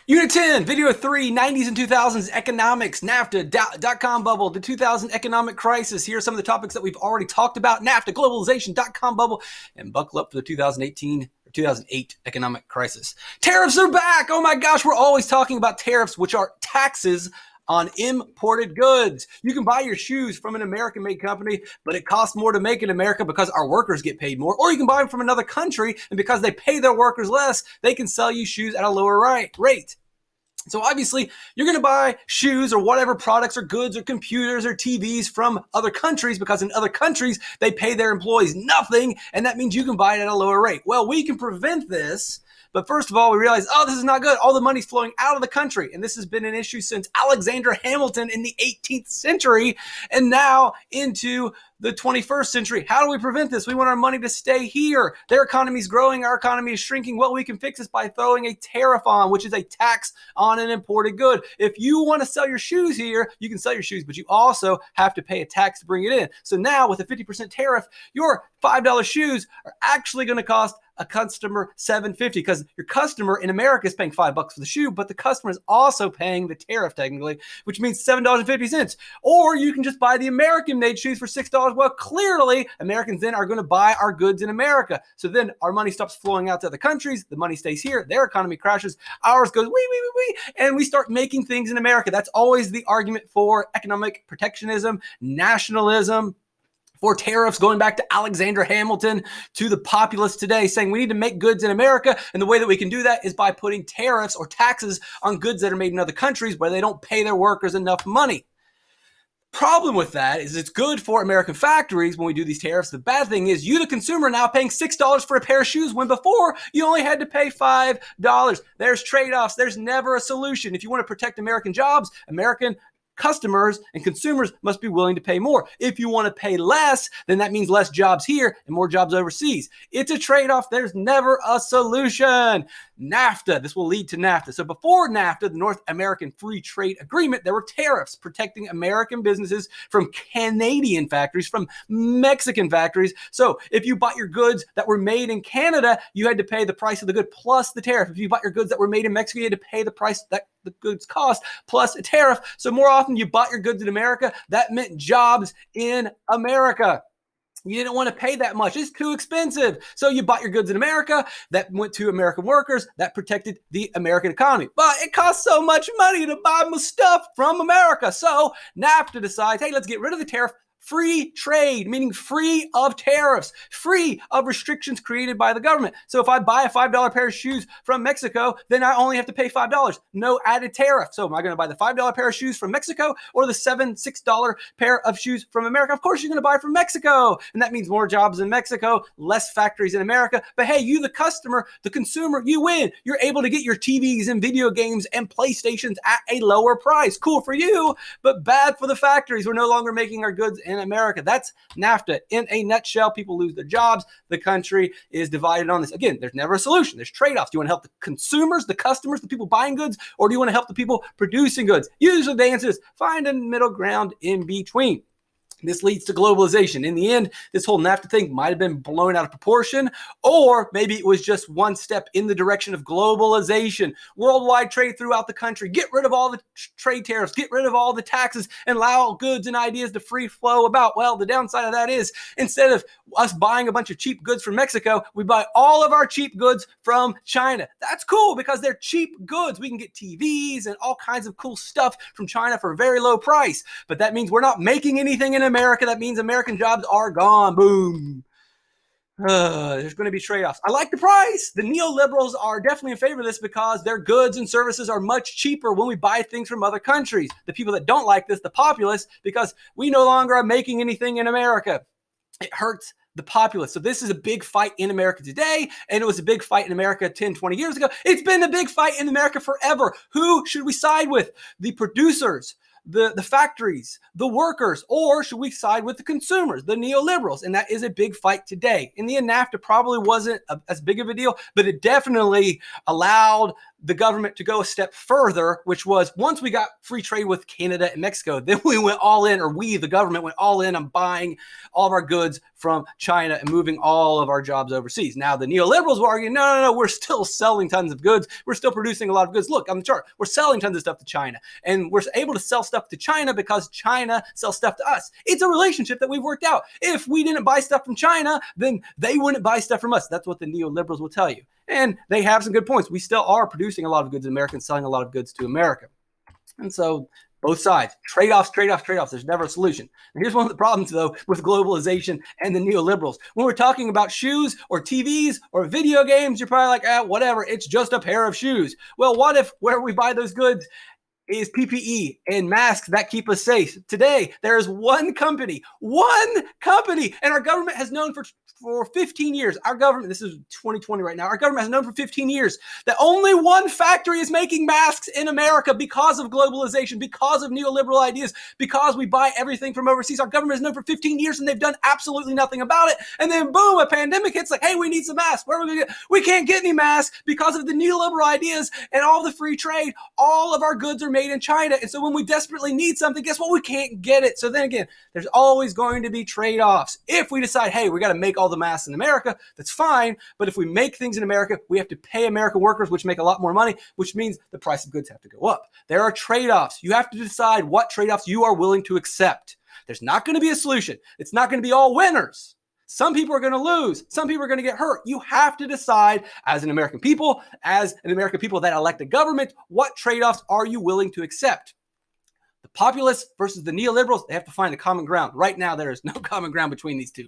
Unit 10, Video 3, 90s and 2000s Economics, NAFTA, dot-com bubble, the 2000 economic crisis. Here are some of the topics that we've already talked about. NAFTA, globalization, dot-com bubble, and buckle up for the 2008 economic crisis. Tariffs are back! Oh my gosh, we're always talking about tariffs, which are taxes on imported goods. You can buy your shoes from an American-made company, but it costs more to make in America because our workers get paid more. Or you can buy them from another country, and because they pay their workers less, they can sell you shoes at a lower rate. So obviously, you're going to buy shoes or whatever products or goods or computers or TVs from other countries because in other countries, they pay their employees nothing, and that means you can buy it at a lower rate. Well, we can prevent this. But first of all, we realize, this is not good. All the money's flowing out of the country. And this has been an issue since Alexander Hamilton in the 18th century and now into the 21st century. How do we prevent this? We want our money to stay here. Their economy is growing. Our economy is shrinking. Well, we can fix this by throwing a tariff on, which is a tax on an imported good. If you want to sell your shoes here, you can sell your shoes, but you also have to pay a tax to bring it in. So now with a 50% tariff, your $5 shoes are actually going to cost a customer $7.50 because your customer in America is paying $5 for the shoe, but the customer is also paying the tariff technically, which means $7.50. Or you can just buy the American-made shoes for $6. Well, clearly Americans then are going to buy our goods in America. So then our money stops flowing out to other countries. The money stays here. Their economy crashes. Ours goes wee, and we start making things in America. That's always the argument for economic protectionism, nationalism, for tariffs, going back to Alexander Hamilton, to the populace today, saying we need to make goods in America, and the way that we can do that is by putting tariffs or taxes on goods that are made in other countries where they don't pay their workers enough money. Problem with that is it's good for American factories when we do these tariffs. The bad thing is you, the consumer, are now paying $6 for a pair of shoes when before you only had to pay $5. There's trade-offs. There's never a solution. If you want to protect American jobs, American customers and consumers must be willing to pay more. If you want to pay less, then that means less jobs here and more jobs overseas. It's a trade-off. There's never a solution. NAFTA, this will lead to NAFTA. So before NAFTA, the North American Free Trade Agreement, there were tariffs protecting American businesses from Canadian factories, from Mexican factories. So if you bought your goods that were made in Canada, you had to pay the price of the good plus the tariff. If you bought your goods that were made in Mexico, you had to pay the price that the goods cost plus a tariff. So more often you bought your goods in America, that meant jobs in America. You didn't want to pay that much. It's too expensive. So you bought your goods in America. That went to American workers. That protected the American economy. But it costs so much money to buy my stuff from America. So NAFTA decides, hey, let's get rid of the tariff. Free trade, meaning free of tariffs, free of restrictions created by the government. So if I buy a $5 pair of shoes from Mexico, then I only have to pay $5, no added tariff. So am I going to buy the $5 pair of shoes from Mexico or the $6 pair of shoes from America? Of course, you're going to buy from Mexico. And that means more jobs in Mexico, less factories in America. But hey, you, the customer, the consumer, you win. You're able to get your TVs and video games and PlayStations at a lower price. Cool for you, but bad for the factories. We're no longer making our goods in America. That's NAFTA. In a nutshell, people lose their jobs. The country is divided on this. Again, there's never a solution. There's trade-offs. Do you want to help the consumers, the customers, the people buying goods, or do you want to help the people producing goods? Usually the answer is find a middle ground in between. This leads to globalization. In the end, this whole NAFTA thing might have been blown out of proportion, or maybe it was just one step in the direction of globalization. Worldwide trade throughout the country. Get rid of all the trade tariffs. Get rid of all the taxes and allow goods and ideas to free flow about. Well, the downside of that is instead of us buying a bunch of cheap goods from Mexico, we buy all of our cheap goods from China. That's cool because they're cheap goods. We can get TVs and all kinds of cool stuff from China for a very low price. But that means we're not making anything in America. That means American jobs are gone. Boom. There's going to be trade-offs. I like the price. The neoliberals are definitely in favor of this because their goods and services are much cheaper when we buy things from other countries. The people that don't like this, the populace, because we no longer are making anything in America. It hurts the populace. So this is a big fight in America today, and it was a big fight in America 10, 20 years ago. It's been a big fight in America forever. Who should we side with? The producers, the factories, the workers, or should we side with the consumers, the neoliberals? And that is a big fight today. In the end, NAFTA probably wasn't as big of a deal, but it definitely allowed the government to go a step further, which was once we got free trade with Canada and Mexico, then we went all in, or we, the government, went all in on buying all of our goods from China and moving all of our jobs overseas. Now, the neoliberals will argue, no, we're still selling tons of goods. We're still producing a lot of goods. Look on the chart. We're selling tons of stuff to China, and we're able to sell stuff to China because China sells stuff to us. It's a relationship that we've worked out. If we didn't buy stuff from China, then they wouldn't buy stuff from us. That's what the neoliberals will tell you. And they have some good points. We still are producing a lot of goods in America and selling a lot of goods to America. And so both sides, trade-offs. There's never a solution. And here's one of the problems, though, with globalization and the neoliberals. When we're talking about shoes or TVs or video games, you're probably like, whatever, it's just a pair of shoes. Well, what if where we buy those goods is PPE and masks that keep us safe? Today, there is one company, and our government has known for 15 years, our government, this is 2020 right now, our government has known for 15 years that only one factory is making masks in America because of globalization, because of neoliberal ideas, because we buy everything from overseas. Our government has known for 15 years and they've done absolutely nothing about it. And then boom, a pandemic hits, like, hey, we need some masks. Where are we going to get? We can't get any masks because of the neoliberal ideas and all the free trade. All of our goods are made in China. And so when we desperately need something, guess what? We can't get it. So then again, there's always going to be trade-offs. If we decide, hey, we got to make all the masks in America, that's fine. But if we make things in America, we have to pay American workers, which make a lot more money, which means the price of goods have to go up. There are trade-offs. You have to decide what trade-offs you are willing to accept. There's not going to be a solution. It's not going to be all winners. Some people are going to lose. Some people are going to get hurt. You have to decide as an American people that elect a government, what trade-offs are you willing to accept? The populists versus the neoliberals, they have to find a common ground. Right now, there is no common ground between these two.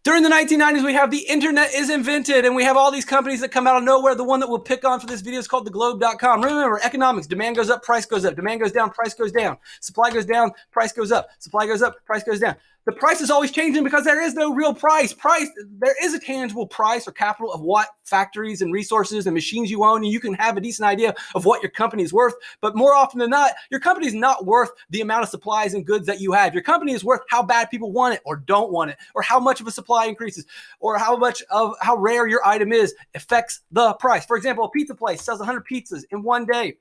During the 1990s, we have the internet is invented, and we have all these companies that come out of nowhere. The one that we'll pick on for this video is called theglobe.com. Remember, economics, demand goes up, price goes up. Demand goes down, price goes down. Supply goes down, price goes up. Supply goes up, price goes down. The price is always changing because there is no real price. There is a tangible price or capital of what factories and resources and machines you own, and you can have a decent idea of what your company is worth. But more often than not, your company is not worth the amount of supplies and goods that you have. Your company is worth how bad people want it or don't want it, or how much of a supply increases, or how rare your item is affects the price. For example, a pizza place sells 100 pizzas in one day.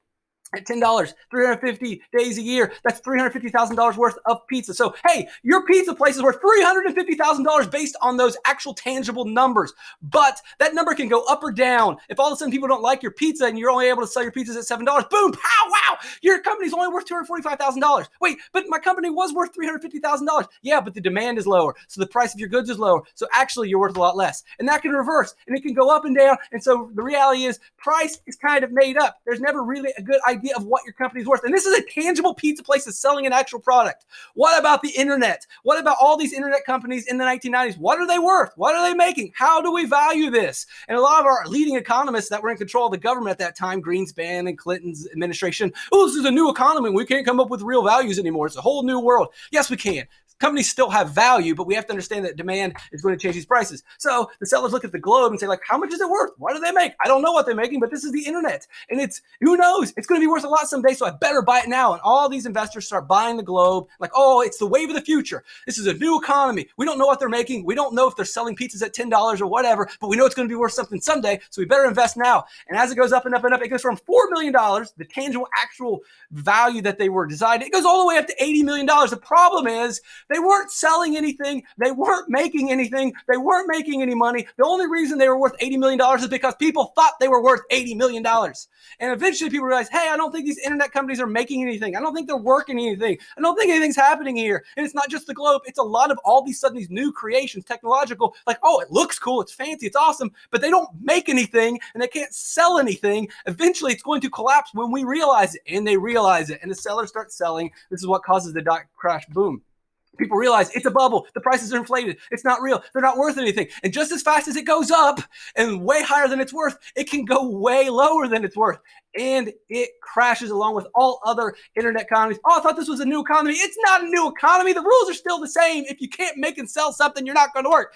At $10, 350 days a year, that's $350,000 worth of pizza. So, hey, your pizza place is worth $350,000 based on those actual tangible numbers. But that number can go up or down. If all of a sudden people don't like your pizza and you're only able to sell your pizzas at $7, boom, pow, wow, your company's only worth $245,000. Wait, but my company was worth $350,000. Yeah, but the demand is lower, so the price of your goods is lower. So actually, you're worth a lot less. And that can reverse, and it can go up and down. And so the reality is price is kind of made up. There's never really a good idea of what your company's worth. And this is a tangible pizza place that's selling an actual product. What about the internet? What about all these internet companies in the 1990s? What are they worth? What are they making? How do we value this? And a lot of our leading economists that were in control of the government at that time, Greenspan and Clinton's administration, this is a new economy. We can't come up with real values anymore. It's a whole new world. Yes, we can. Companies still have value, but we have to understand that demand is going to change these prices. So the sellers look at the globe and say, like, how much is it worth? What do they make? I don't know what they're making, but this is the internet. And who knows? It's going to be worth a lot someday, so I better buy it now. And all these investors start buying the globe, like, oh, it's the wave of the future. This is a new economy. We don't know what they're making. We don't know if they're selling pizzas at $10 or whatever, but we know it's going to be worth something someday, so we better invest now. And as it goes up and up and up, it goes from $4 million, the tangible actual value that they were designed, it goes all the way up to $80 million. The problem is they weren't selling anything. They weren't making anything. They weren't making any money. The only reason they were worth $80 million is because people thought they were worth $80 million. And eventually people realized, hey, I don't think these internet companies are making anything. I don't think they're working anything. I don't think anything's happening here. And it's not just the globe. It's a lot of all these sudden these new creations, technological, like, oh, it looks cool. It's fancy. It's awesome. But they don't make anything and they can't sell anything. Eventually it's going to collapse when we realize it. And they realize it. And the sellers start selling. This is what causes the dot crash boom. People realize it's a bubble. The prices are inflated. It's not real. They're not worth anything. And just as fast as it goes up and way higher than it's worth, it can go way lower than it's worth. And it crashes along with all other internet economies. Oh, I thought this was a new economy. It's not a new economy. The rules are still the same. If you can't make and sell something, you're not going to work.